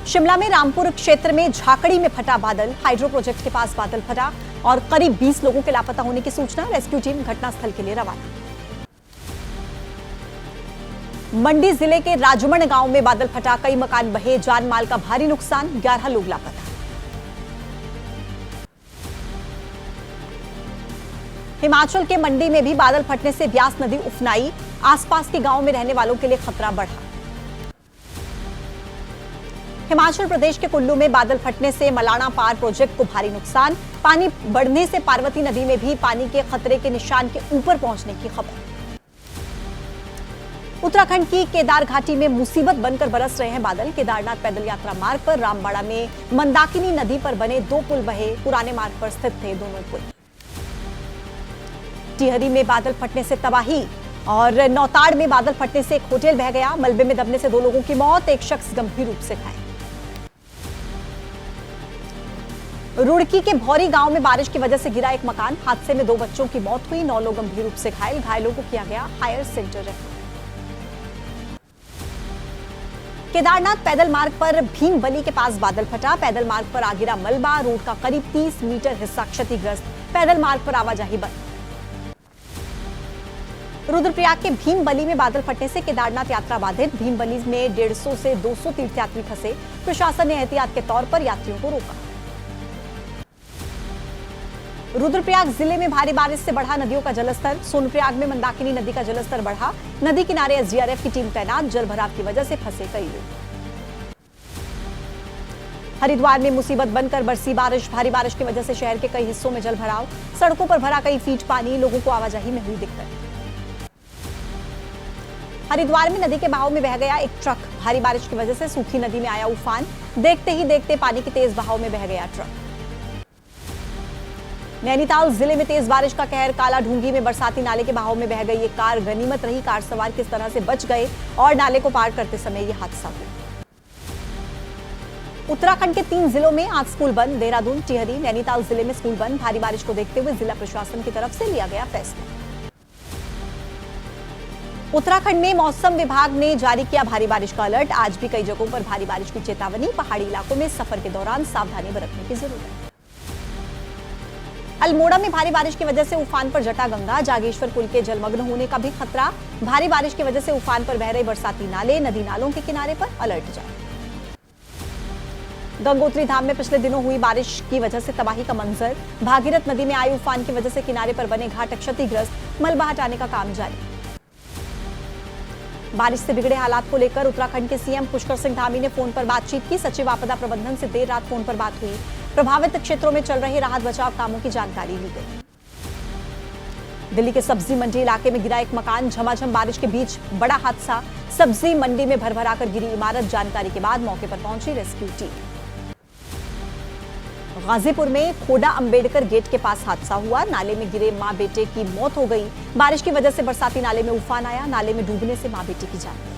शिमला में रामपुर क्षेत्र में झाकड़ी में फटा बादल, हाइड्रो प्रोजेक्ट के पास बादल फटा और करीब 20 लोगों के लापता होने की सूचना। रेस्क्यू टीम घटनास्थल के लिए रवाना। मंडी जिले के राजमण गांव में बादल फटा, कई मकान बहे, जान माल का भारी नुकसान, 11 लोग लापता। हिमाचल के मंडी में भी बादल फटने से ब्यास नदी उफनाई, आसपास के गांवों में रहने वालों के लिए खतरा बढ़ा। हिमाचल प्रदेश के कुल्लू में बादल फटने से मलाणा पार प्रोजेक्ट को भारी नुकसान, पानी बढ़ने से पार्वती नदी में भी पानी के खतरे के निशान के ऊपर पहुंचने की खबर। उत्तराखंड की केदार घाटी में मुसीबत बनकर बरस रहे हैं बादल। केदारनाथ पैदल यात्रा मार्ग पर रामबाड़ा में मंदाकिनी नदी पर बने 2 पुल बहे, पुराने मार्ग पर स्थित थे दोनों पुल। टिहरी में बादल फटने से तबाही और नौताड़ में बादल फटने से एक होटल बह गया, मलबे में दबने से 2 लोगों की मौत, एक शख्स गंभीर रूप से घायल। रुड़की के भौरी गांव में बारिश की वजह से गिरा एक मकान, हादसे में 2 बच्चों की मौत हुई, 9 लोग गंभीर रूप से घायल, घायलों को किया गया हायर सेंटर रेफर। केदारनाथ पैदल मार्ग पर भीमबली के पास बादल फटा, पैदल मार्ग पर आ गिरा मलबा, रोड का करीब 30 मीटर हिस्सा क्षतिग्रस्त, पैदल मार्ग पर आवाजाही बंद। रुद्रप्रयाग के भीमबली में बादल फटने से केदारनाथ यात्रा बाधित, भीमबली में 150 से 200 तीर्थयात्री फंसे, प्रशासन ने एहतियात के तौर पर यात्रियों को रोका। रुद्रप्रयाग जिले में भारी बारिश से बढ़ा नदियों का जलस्तर, सोनप्रयाग में मंदाकिनी नदी का जलस्तर बढ़ा, नदी किनारे एसडीआरएफ की टीम तैनात, जलभराव की वजह से फंसे कई लोग। हरिद्वार में मुसीबत बनकर बरसी बारिश, भारी बारिश की वजह से शहर के कई हिस्सों में जलभराव, सड़कों पर भरा कई फीट पानी, लोगों को आवाजाही में हुई दिक्कत। हरिद्वार में नदी के बहाव में बह गया एक ट्रक, भारी बारिश की वजह से सूखी नदी में आया उफान, देखते ही देखते पानी के तेज बहाव में बह गया ट्रक। नैनीताल जिले में तेज बारिश का कहर, काला ढूंगी में बरसाती नाले के बहाव में बह गई एक कार, गनीमत रही कार सवार किस तरह से बच गए और नाले को पार करते समय यह हादसा हुआ। उत्तराखंड के 3 जिलों में आज स्कूल बंद, देहरादून, टिहरी, नैनीताल जिले में स्कूल बंद, भारी बारिश को देखते हुए जिला प्रशासन की तरफ से लिया गया फैसला। उत्तराखंड में मौसम विभाग ने जारी किया भारी बारिश का अलर्ट, आज भी कई जगहों पर भारी बारिश की चेतावनी, पहाड़ी इलाकों में सफर के दौरान सावधानी बरतने की जरूरत। अल्मोड़ा में भारी बारिश की वजह से उफान पर जटा गंगा, जागेश्वर पुल के जलमग्न होने का भी खतरा, भारी बारिश की वजह से उफान पर बह रहे बरसाती नाले, नदी नालों के किनारे पर अलर्ट जारी। गंगोत्री धाम में पिछले दिनों हुई बारिश की वजह से तबाही का मंजर, भागीरथ नदी में आई उफान की वजह से किनारे पर बने घाट क्षतिग्रस्त, मलबा हटाने का काम जारी। बारिश से बिगड़े हालात को लेकर उत्तराखंड के सीएम पुष्कर सिंह धामी ने फोन पर बातचीत की, सचिव आपदा प्रबंधन से देर रात फोन पर बात हुई, प्रभावित क्षेत्रों में चल रहे राहत बचाव कामों की जानकारी ली गई। दिल्ली के सब्जी मंडी इलाके में गिरा एक मकान, झमाझम बारिश के बीच बड़ा हादसा, सब्जी मंडी में भरभराकर गिरी इमारत, जानकारी के बाद मौके पर पहुंची रेस्क्यू टीम। गाजीपुर में खोडा अंबेडकर गेट के पास हादसा हुआ, नाले में गिरे मां बेटे की मौत हो गई, बारिश की वजह से बरसाती नाले में उफान आया, नाले में डूबने से मां बेटे की जान गई।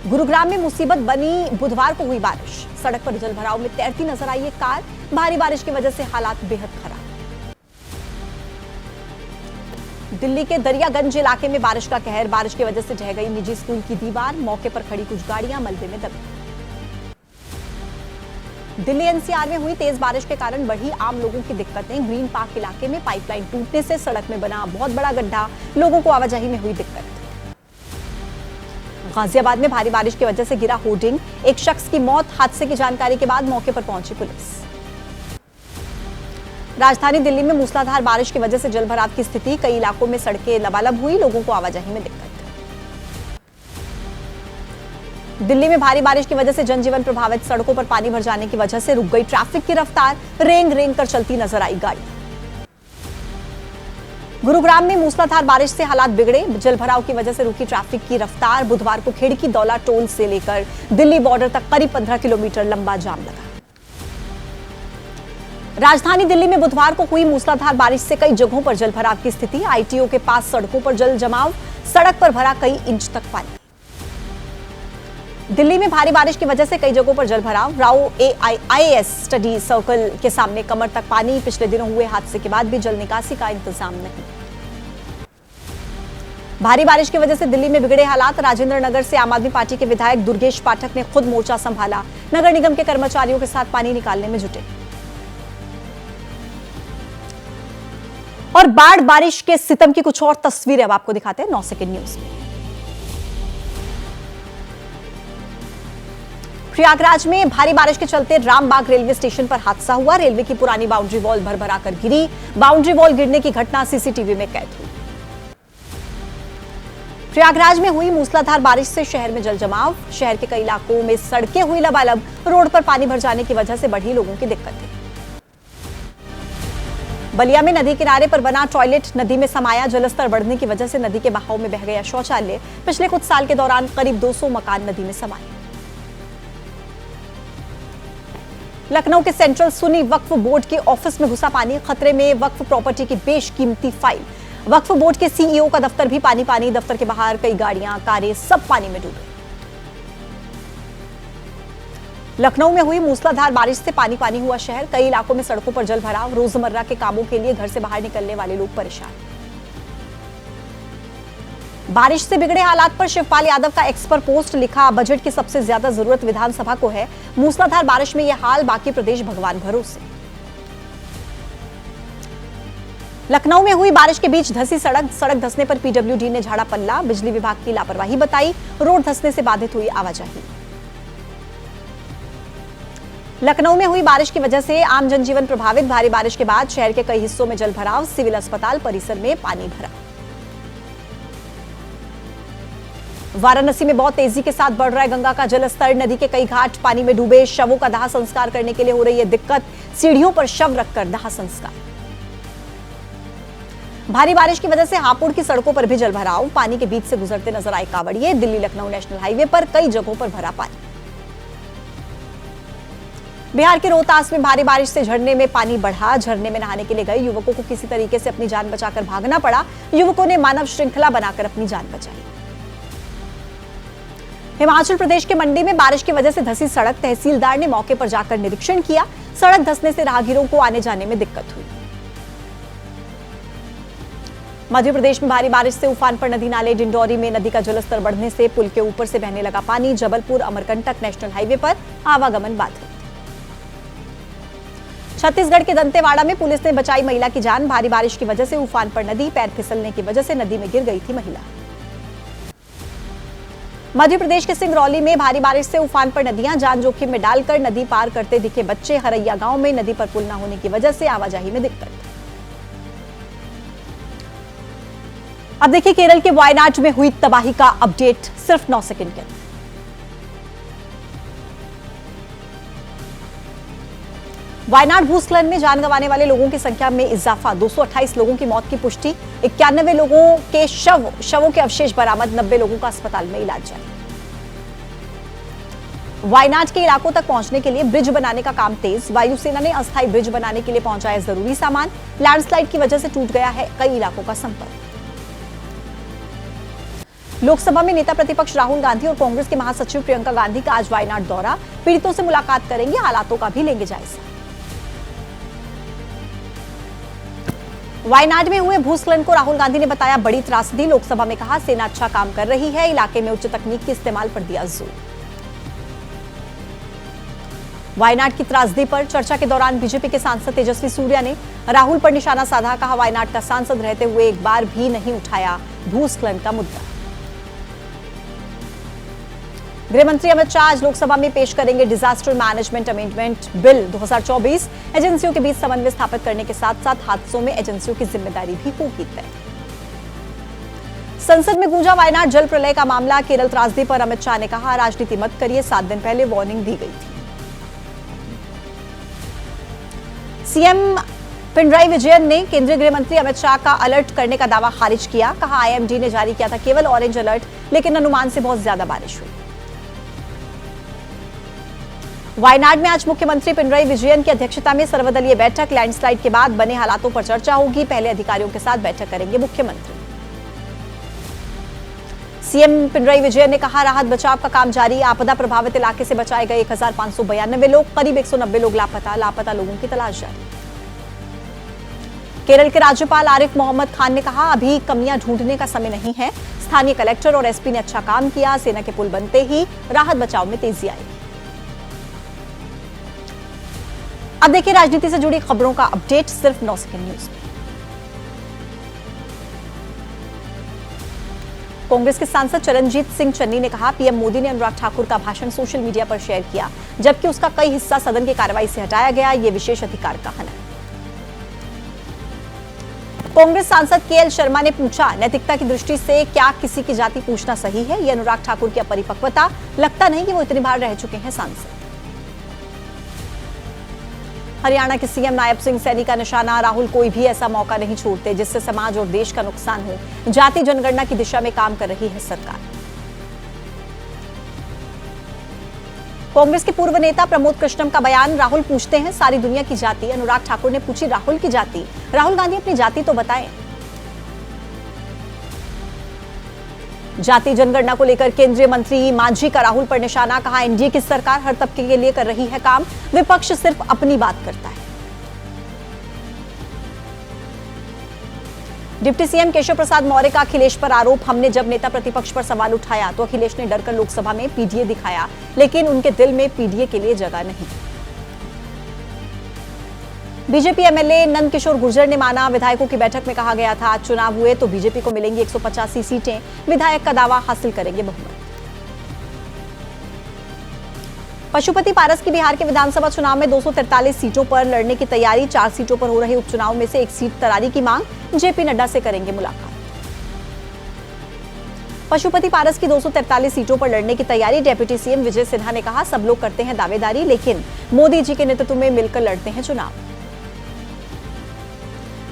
गुरुग्राम में मुसीबत बनी, बुधवार को हुई बारिश, सड़क पर जलभराव में तैरती नजर आई एक कार, भारी बारिश की वजह से हालात बेहद खराब। दिल्ली के दरियागंज इलाके में बारिश का कहर, बारिश की वजह से ढह गई निजी स्कूल की दीवार, मौके पर खड़ी कुछ गाड़ियां मलबे में दबी। दिल्ली एनसीआर में हुई तेज बारिश के कारण बढ़ी आम लोगों की दिक्कतें, ग्रीन पार्क इलाके में पाइपलाइन टूटने से सड़क में बना बहुत बड़ा गड्ढा, लोगों को आवाजाही में हुई दिक्कत। गाजियाबाद में भारी बारिश की वजह से गिरा होर्डिंग, एक शख्स की मौत, हादसे की जानकारी के बाद मौके पर पहुंची पुलिस। राजधानी दिल्ली में मूसलाधार बारिश की वजह से जलभराव की स्थिति, कई इलाकों में सड़कें लबालब हुई, लोगों को आवाजाही में दिक्कत। दिल्ली में भारी बारिश की वजह से जनजीवन प्रभावित, सड़कों पर पानी भर जाने की वजह से रुक गई ट्रैफिक की रफ्तार, रेंग रेंग कर चलती नजर आई गाड़ी। गुरुग्राम में मूसलाधार बारिश से हालात बिगड़े, जलभराव की वजह से रुकी ट्रैफिक की रफ्तार, बुधवार को खेड़की दौला टोल से लेकर दिल्ली बॉर्डर तक करीब 15 किलोमीटर लंबा जाम लगा। राजधानी दिल्ली में बुधवार को हुई मूसलाधार बारिश से कई जगहों पर जलभराव की स्थिति, आईटीओ के पास सड़कों पर जल जमाव, सड़क पर भरा कई इंच तक पानी। दिल्ली में भारी बारिश की वजह से कई जगहों पर जलभराव, राव AIIS स्टडी सर्कल के सामने कमर तक पानी, पिछले दिनों हुए हादसे के बाद भी जल निकासी का इंतजाम नहीं। भारी बारिश की वजह से दिल्ली में बिगड़े हालात। राजेंद्र नगर से आम आदमी पार्टी के विधायक दुर्गेश पाठक ने खुद मोर्चा संभाला। नगर निगम के कर्मचारियों के साथ पानी निकालने में जुटे। और बाढ़ बारिश के सितम की कुछ और तस्वीरें अब आपको दिखाते हैं 9 सेकंड न्यूज में। प्रयागराज में भारी बारिश के चलते रामबाग रेलवे स्टेशन पर हादसा हुआ। रेलवे की पुरानी बाउंड्री वॉल भरभरा कर गिरी। बाउंड्री वॉल गिरने की घटना सीसीटीवी में कैद हुई। प्रयागराज में हुई मूसलाधार बारिश से शहर में जल जमाव। शहर के कई इलाकों में सड़कें हुई लबालब। रोड पर पानी भर जाने की वजह से बढ़ी लोगों की दिक्कतें। बलिया में नदी किनारे पर बना टॉयलेट नदी में समाया। जलस्तर बढ़ने की वजह से नदी के बहाव में बह गया शौचालय। पिछले कुछ साल के दौरान करीब 200 मकान नदी में समाये। लखनऊ के सेंट्रल सुन्नी वक्फ बोर्ड के ऑफिस में घुसा पानी। खतरे में वक्फ प्रॉपर्टी की बेशकीमती फाइल। वक्फ बोर्ड के सीईओ का दफ्तर भी पानी पानी। दफ्तर के बाहर कई गाड़ियां, कारें सब पानी में डूबे। लखनऊ में हुई मूसलाधार बारिश से पानी पानी हुआ शहर। कई इलाकों में सड़कों पर जल भराव। रोजमर्रा के कामों के लिए घर से बाहर निकलने वाले लोग परेशान। बारिश से बिगड़े हालात पर शिवपाल यादव का एक्स पर पोस्ट लिखा। बजट की सबसे ज्यादा जरूरत विधानसभा को है। मूसलाधार बारिश में यह हाल, बाकी प्रदेश भगवान भरोसे। लखनऊ में हुई बारिश के बीच धसी सड़क धंसने पर पीडब्ल्यूडी ने झाड़ा पल्ला। बिजली विभाग की लापरवाही बताई। रोड धंसने से बाधित हुई आवाजाही। लखनऊ में हुई बारिश की वजह से आम जनजीवन प्रभावित। भारी बारिश के बाद शहर के कई हिस्सों में जल भराव। सिविल अस्पताल परिसर में पानी भरा। वाराणसी में बहुत तेजी के साथ बढ़ रहा है गंगा का जलस्तर। नदी के कई घाट पानी में डूबे। शवों का दाह संस्कार करने के लिए हो रही है दिक्कत। सीढ़ियों पर शव रखकर दाह संस्कार। भारी बारिश की वजह से हापुड़ की सड़कों पर भी जल भराव। पानी के बीच से गुजरते नजर आए कांवड़िए। दिल्ली लखनऊ नेशनल हाईवे पर कई जगहों पर भरा पानी। बिहार के रोहतास में भारी बारिश से झरने में पानी बढ़ा। झरने में नहाने के लिए गए युवकों को किसी तरीके से अपनी जान बचाकर भागना पड़ा। युवकों ने मानव श्रृंखला बनाकर अपनी जान बचाई। हिमाचल प्रदेश के मंडी में बारिश की वजह से धसी सड़क। तहसीलदार ने मौके पर जाकर निरीक्षण किया। सड़क धंसने से राहगीरों को आने जाने में दिक्कत हुई। मध्य प्रदेश में भारी बारिश से उफान पर नदी नाले। डिंडौरी में नदी का जलस्तर बढ़ने से पुल के ऊपर से बहने लगा पानी। जबलपुर अमरकंटक नेशनल हाईवे पर आवागमन बाधित। छत्तीसगढ़ के दंतेवाड़ा में पुलिस ने बचाई महिला की जान। भारी बारिश की वजह से उफान पर नदी। पैर फिसलने की वजह से नदी में गिर गई थी महिला। मध्य प्रदेश के सिंगरौली में भारी बारिश से उफान पर नदियां। जान जोखिम में डालकर नदी पार करते दिखे बच्चे। हरैया गांव में नदी पर पुल न होने की वजह से आवाजाही में दिक्कत। अब देखिए केरल के वायनाड में हुई तबाही का अपडेट सिर्फ 9 सेकंड के अंदर। वायनाड भूस्खलन में जान गंवाने वाले लोगों की संख्या में इजाफा। 228 लोगों की मौत की पुष्टि। 91 लोगों के शवों के अवशेष बरामद। 90 लोगों का अस्पताल में इलाज जारी। वायनाड के इलाकों तक पहुंचने के लिए ब्रिज बनाने का काम तेज। वायुसेना ने अस्थायी ब्रिज बनाने के लिए पहुंचाया जरूरी सामान। लैंडस्लाइड की वजह से टूट गया है कई इलाकों का संपर्क। लोकसभा में नेता प्रतिपक्ष राहुल गांधी और कांग्रेस के महासचिव प्रियंका गांधी का आज वायनाड दौरा। पीड़ितों से मुलाकात करेंगे। हालातों का भी लेंगे जायजा। वायनाड में हुए भूस्खलन को राहुल गांधी ने बताया बड़ी त्रासदी। लोकसभा में कहा सेना अच्छा काम कर रही है। इलाके में उच्च तकनीक के इस्तेमाल पर दिया जोर। वायनाड की त्रासदी पर चर्चा के दौरान बीजेपी के सांसद तेजस्वी सूर्या ने राहुल पर निशाना साधा। कहा वायनाड का सांसद रहते हुए एक बार भी नहीं उठाया भूस्खलन का मुद्दा। गृह मंत्री अमित शाह आज लोकसभा में पेश करेंगे डिजास्टर मैनेजमेंट अमेंडमेंट बिल 2024। एजेंसियों के बीच समन्वय स्थापित करने के साथ साथ हादसों में एजेंसियों की जिम्मेदारी भी होगी तय। संसद में गूंजा वायनाड जल प्रलय का मामला। केरल त्रासदी पर अमित शाह ने कहा राजनीति मत करिए। 7 दिन पहले वार्निंग दी गई थी। सीएम पिनराई विजयन ने केंद्रीय गृह मंत्री अमित शाह का अलर्ट करने का दावा खारिज किया। कहा आईएमडी ने जारी किया था केवल ऑरेंज अलर्ट, लेकिन अनुमान से बहुत ज्यादा बारिश हुई। वायनाड में आज मुख्यमंत्री पिनराई विजयन की अध्यक्षता में सर्वदलीय बैठक। लैंडस्लाइड के बाद बने हालातों पर चर्चा होगी। पहले अधिकारियों के साथ बैठक करेंगे मुख्यमंत्री। सीएम पिनराई विजयन ने कहा राहत बचाव का काम जारी। आपदा प्रभावित इलाके से बचाए गए 1592 लोग। करीब 190 लोग लापता लोगों की तलाश जारी। केरल के राज्यपाल आरिफ मोहम्मद खान ने कहा, अभी कमियां ढूंढने का समय नहीं है। स्थानीय कलेक्टर और एसपी ने अच्छा काम किया। सेना के पुल बनते ही राहत बचाव में तेजी आएगी। अब देखिए राजनीति से जुड़ी खबरों का अपडेट सिर्फ 9 सेकंड न्यूज में। कांग्रेस के सांसद चरणजीत सिंह चन्नी ने कहा, पीएम मोदी ने अनुराग ठाकुर का भाषण सोशल मीडिया पर शेयर किया, जबकि उसका कई हिस्सा सदन की कार्रवाई से हटाया गया। यह विशेष अधिकार का हनन। कांग्रेस सांसद केएल शर्मा ने पूछा, नैतिकता की दृष्टि से क्या किसी की जाति पूछना सही है? यह अनुराग ठाकुर की अपरिपक्वता, लगता नहीं कि वो इतनी बार रह चुके हैं सांसद। हरियाणा के सीएम नायब सिंह सैनी का निशाना, राहुल कोई भी ऐसा मौका नहीं छोड़ते जिससे समाज और देश का नुकसान हो। जाति जनगणना की दिशा में काम कर रही है सरकार। कांग्रेस के पूर्व नेता प्रमोद कृष्णम का बयान, राहुल पूछते हैं सारी दुनिया की जाति, अनुराग ठाकुर ने पूछी राहुल की जाति। राहुल गांधी अपनी जाति तो बताएं। जाति जनगणना को लेकर केंद्रीय मंत्री मांझी का राहुल पर निशाना, कहा एनडीए की सरकार हर तबके के लिए कर रही है काम, विपक्ष सिर्फ अपनी बात करता है। डिप्टी सीएम केशव प्रसाद मौर्य का अखिलेश पर आरोप, हमने जब नेता प्रतिपक्ष पर सवाल उठाया तो अखिलेश ने डरकर लोकसभा में पीडीए दिखाया, लेकिन उनके दिल में पीडीए के लिए जगह नहीं। बीजेपी एमएलए नंद किशोर गुर्जर ने माना, विधायकों की बैठक में कहा गया था आज चुनाव हुए तो बीजेपी को मिलेंगी 185 सीटें, विधायक का दावा, हासिल करेंगे बहुमत। पशुपति पारस की बिहार के विधानसभा चुनाव में 243 सीटों पर लड़ने की तैयारी। 4 सीटों पर हो रहे उपचुनाव में से 1 सीट तरारी की मांग, जेपी नड्डा से करेंगे मुलाकात। पशुपति पारस की 243 सीटों पर लड़ने की तैयारी। डेप्यूटी सीएम विजय सिन्हा ने कहा, सब लोग करते हैं दावेदारी, लेकिन मोदी जी के नेतृत्व में मिलकर लड़ते हैं चुनाव।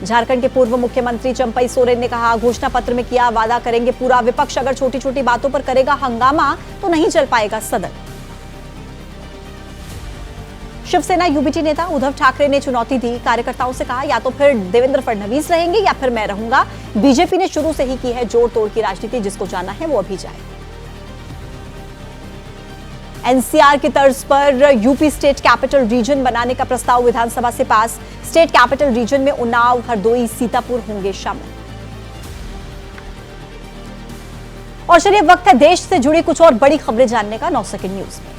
झारखंड के पूर्व मुख्यमंत्री चंपई सोरेन ने कहा, घोषणा पत्र में किया वादा करेंगे पूरा, विपक्ष अगर छोटी छोटी बातों पर करेगा हंगामा तो नहीं चल पाएगा सदन। शिवसेना यूबीटी नेता उद्धव ठाकरे ने चुनौती दी, कार्यकर्ताओं से कहा या तो फिर देवेंद्र फडणवीस रहेंगे या फिर मैं रहूंगा। बीजेपी ने शुरू से ही की है जोड़ तोड़ की राजनीति, जिसको जाना है वो अभी जाए। एनसीआर की तर्ज पर यूपी स्टेट कैपिटल रीजन बनाने का प्रस्ताव विधानसभा से पास। स्टेट कैपिटल रीजन में उन्नाव, हरदोई, सीतापुर होंगे शामिल। और चलिए वक्त है देश से जुड़ी कुछ और बड़ी खबरें जानने का 9 सेकंड न्यूज में।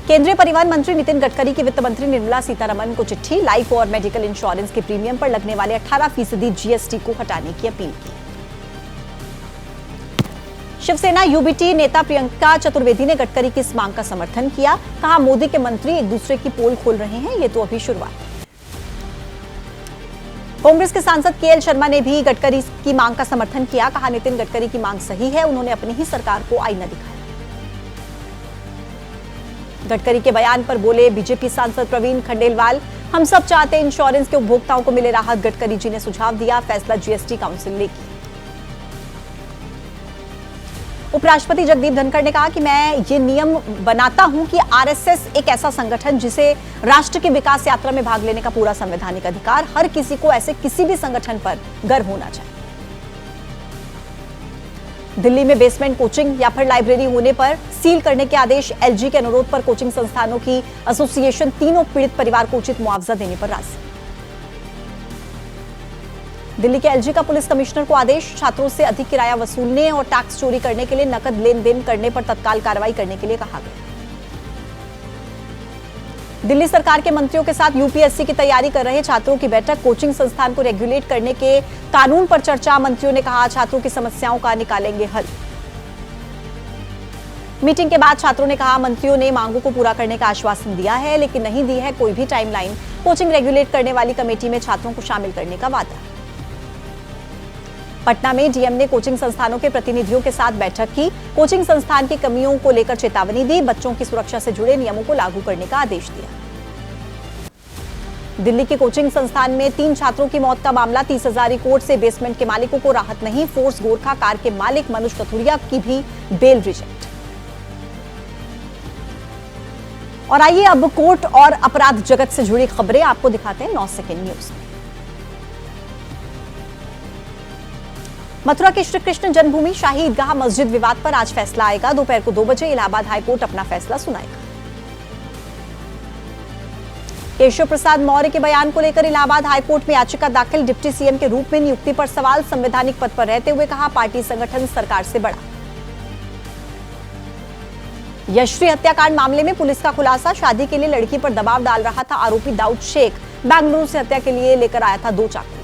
केंद्रीय परिवहन मंत्री नितिन गडकरी की वित्त मंत्री निर्मला सीतारमण को चिट्ठी, लाइफ और मेडिकल इंश्योरेंस के प्रीमियम पर लगने वाले 18% जीएसटी को हटाने की अपील की। शिवसेना यूबीटी नेता प्रियंका चतुर्वेदी ने गडकरी की इस मांग का समर्थन किया, कहा मोदी के मंत्री एक दूसरे की पोल खोल रहे हैं, ये तो अभी शुरुआत है। कांग्रेस के सांसद केएल शर्मा ने भी गडकरी की मांग का समर्थन किया, कहा नितिन गडकरी की मांग सही है, उन्होंने अपनी ही सरकार को आईना दिखाया। गडकरी के बयान पर बोले बीजेपी सांसद प्रवीण खंडेलवाल, हम सब चाहते हैं इंश्योरेंस के उपभोक्ताओं को मिले राहत। गडकरी जी ने सुझाव दिया, फैसला जीएसटी काउंसिल लेगी। उपराष्ट्रपति जगदीप धनखड़ ने कहा कि मैं ये नियम बनाता हूं कि आरएसएस एक ऐसा संगठन जिसे राष्ट्र की विकास यात्रा में भाग लेने का पूरा संवैधानिक अधिकार, हर किसी को ऐसे किसी भी संगठन पर गर्व होना चाहिए। दिल्ली में बेसमेंट कोचिंग या फिर लाइब्रेरी होने पर सील करने के आदेश। एलजी के अनुरोध पर कोचिंग संस्थानों की एसोसिएशन तीनों पीड़ित परिवार को उचित मुआवजा देने पर राजी। दिल्ली के एलजी का पुलिस कमिश्नर को आदेश, छात्रों से अधिक किराया वसूलने और टैक्स चोरी करने के लिए नकद लेन देन करने पर तत्काल कार्रवाई करने के लिए कहा गया। दिल्ली सरकार के मंत्रियों के साथ यूपीएससी की तैयारी कर रहे छात्रों की बैठक। कोचिंग संस्थान को रेगुलेट करने के कानून पर चर्चा। मंत्रियों ने कहा छात्रों की समस्याओं का निकालेंगे हल। मीटिंग के बाद छात्रों ने कहा मंत्रियों ने मांगों को पूरा करने का आश्वासन दिया है, लेकिन नहीं दी है कोई भी टाइमलाइन। कोचिंग रेगुलेट करने वाली कमेटी में छात्रों को शामिल करने का वादा। पटना में डीएम ने कोचिंग संस्थानों के प्रतिनिधियों के साथ बैठक की। कोचिंग संस्थान की कमियों को लेकर चेतावनी दी। बच्चों की सुरक्षा से जुड़े नियमों को लागू करने का आदेश दिया। दिल्ली के कोचिंग संस्थान में 3 छात्रों की मौत का मामला। 30 हजारी कोर्ट से बेसमेंट के मालिकों को राहत नहीं। फोर्स गोरखा कार के मालिक मनोज कथुरिया की भी बेल रिजेक्ट। और आइए अब कोर्ट और अपराध जगत से जुड़ी खबरें आपको दिखाते हैं 9 सेकंड न्यूज में। मथुरा के श्री कृष्ण जन्मभूमि शाही ईदगाह मस्जिद विवाद पर आज फैसला आएगा। दोपहर को 2 बजे इलाहाबाद हाईकोर्ट अपना फैसला सुनाएगा। केशव प्रसाद मौर्य के बयान को लेकर इलाहाबाद हाईकोर्ट में याचिका दाखिल। डिप्टी सीएम के रूप में नियुक्ति पर सवाल। संवैधानिक पद पर रहते हुए कहा, पार्टी संगठन सरकार से बड़ा। यशश्री हत्याकांड मामले में पुलिस का खुलासा। शादी के लिए लड़की पर दबाव डाल रहा था आरोपी दाऊद शेख। बेंगलुरु से हत्या के लिए लेकर आया था 2 चाकू।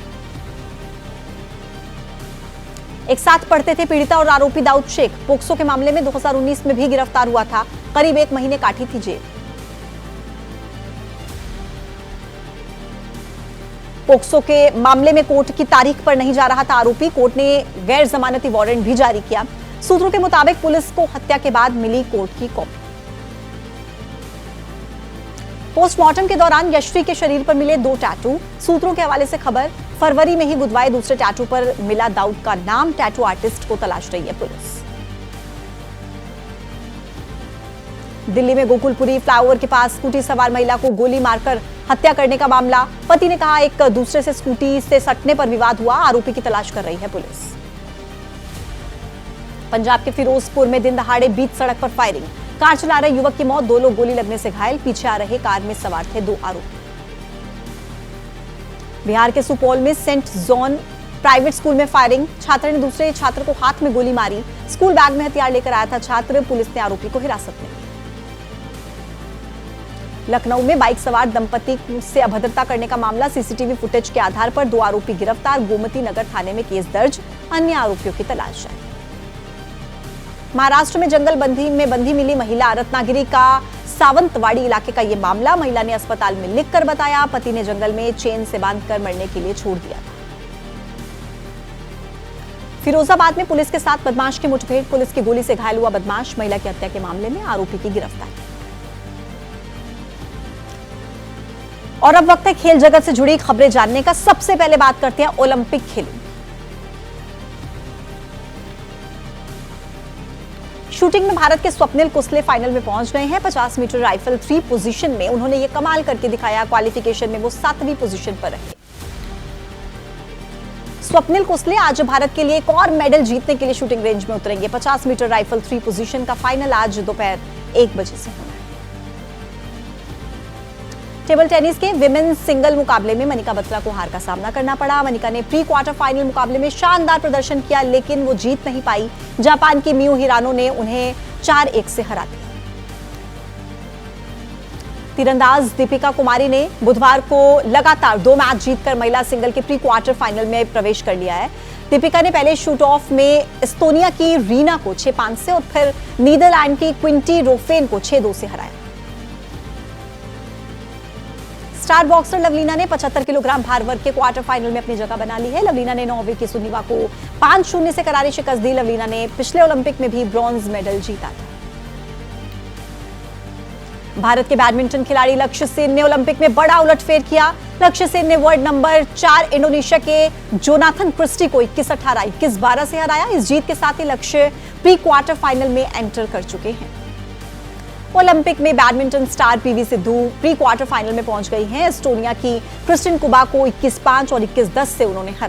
एक साथ पढ़ते थे पीड़िता और आरोपी दाऊद शेख। पोक्सो के मामले में 2019 में भी गिरफ्तार हुआ था। करीब 1 महीने काटी थी जेल। पोक्सो के मामले में कोर्ट की तारीख पर नहीं जा रहा था आरोपी। कोर्ट ने गैर जमानती वारंट भी जारी किया। सूत्रों के मुताबिक पुलिस को हत्या के बाद मिली कोर्ट की कॉपी। पोस्टमार्टम के दौरान यशश्री के शरीर पर मिले 2 टैटू। सूत्रों के हवाले से खबर, फरवरी में ही गुदवाए दूसरे टैटू पर मिला दाऊद का नाम। टैटू आर्टिस्ट को तलाश रही है पुलिस। दिल्ली में गोकुलपुरी फ्लाईओवर के पास स्कूटी सवार महिला को गोली मारकर हत्या करने का मामला। पति ने कहा, एक दूसरे से स्कूटी से सटने पर विवाद हुआ। आरोपी की तलाश कर रही है पुलिस। पंजाब के फिरोजपुर में दिन दहाड़े बीच सड़क पर फायरिंग। कार चला रहे युवक की मौत। 2 लोग गोली लगने से घायल। पीछे आ रहे कार में सवार थे 2 आरोपी। बिहार के सुपौल में सेंट जॉन प्राइवेट स्कूल में फायरिंग। छात्र ने दूसरे छात्र को हाथ में गोली मारी। स्कूल बैग में हथियार लेकर आया था छात्र। पुलिस ने आरोपी को हिरासत में लिया। लखनऊ में बाइक सवार दंपति से अभद्रता करने का मामला। सीसीटीवी फुटेज के आधार पर 2 आरोपी गिरफ्तार। गोमती नगर थाने में केस दर्ज। अन्य आरोपियों की तलाश जारी। महाराष्ट्र में जंगल में बंधी मिली महिला। रत्नागिरी का सावंतवाड़ी इलाके का यह मामला। महिला ने अस्पताल में लिखकर बताया, पति ने जंगल में चेन से बांधकर मरने के लिए छोड़ दिया था। फिरोजाबाद में पुलिस के साथ बदमाश की मुठभेड़। पुलिस की गोली से घायल हुआ बदमाश। महिला की हत्या के मामले में आरोपी की गिरफ्तारी। और अब वक्त है खेल जगत से जुड़ी खबरें जानने का। सबसे पहले बात करते हैं ओलंपिक खेलों। शूटिंग में भारत के स्वप्निल कुसले फाइनल में पहुंच गए हैं। 50 मीटर राइफल 3 पोजीशन में उन्होंने ये कमाल करके दिखाया। क्वालिफिकेशन में वो 7वीं पोजीशन पर रहे। स्वप्निल कुसले आज भारत के लिए एक और मेडल जीतने के लिए शूटिंग रेंज में उतरेंगे। 50 मीटर राइफल 3 पोजीशन का फाइनल आज दोपहर 1 बजे से होना है। टेबल टेनिस के विमेन्स सिंगल मुकाबले में मनिका बत्रा को हार का सामना करना पड़ा। मनिका ने प्री क्वार्टर फाइनल मुकाबले में शानदार प्रदर्शन किया, लेकिन वो जीत नहीं पाई। जापान की मियो हिरानो ने उन्हें 4-1 से हरा दिया। तीरंदाज दीपिका कुमारी ने बुधवार को लगातार 2 मैच जीतकर महिला सिंगल के प्री क्वार्टर फाइनल में प्रवेश कर लिया है। दीपिका ने पहले शूट ऑफ में एस्टोनिया की रीना को 6-5 से और फिर नीदरलैंड की क्विंटी रोफेन को 6-2 से हराया। स्टार बॉक्सर लवलीना ने 75 किलोग्राम भार वर्ग के क्वार्टर फाइनल में अपनी जगह बना ली है। लवलीना ने नॉर्वे की सुनीवा को 5-0 से करारी शिकस्त दी। लवलीना ने पिछले ओलंपिक में भी ब्रॉन्ज मेडल जीता था। भारत के बैडमिंटन खिलाड़ी लक्ष्य सेन ने ओलंपिक में बड़ा उलटफेर किया। लक्ष्य सेन ने वर्ल्ड नंबर 4 इंडोनेशिया के जोनाथन क्रिस्टी को 21-18, 21-12 से हराया। इस जीत के साथ ही लक्ष्य प्री क्वार्टर फाइनल में एंटर कर चुके हैं। ओलंपिक में badminton star PV Sindhu pre quarter final में पहुंच गई हैं। एस्टोनिया की क्रिस्टिन कुबा को 21-5 और 21-10 से उन्होंने हराया।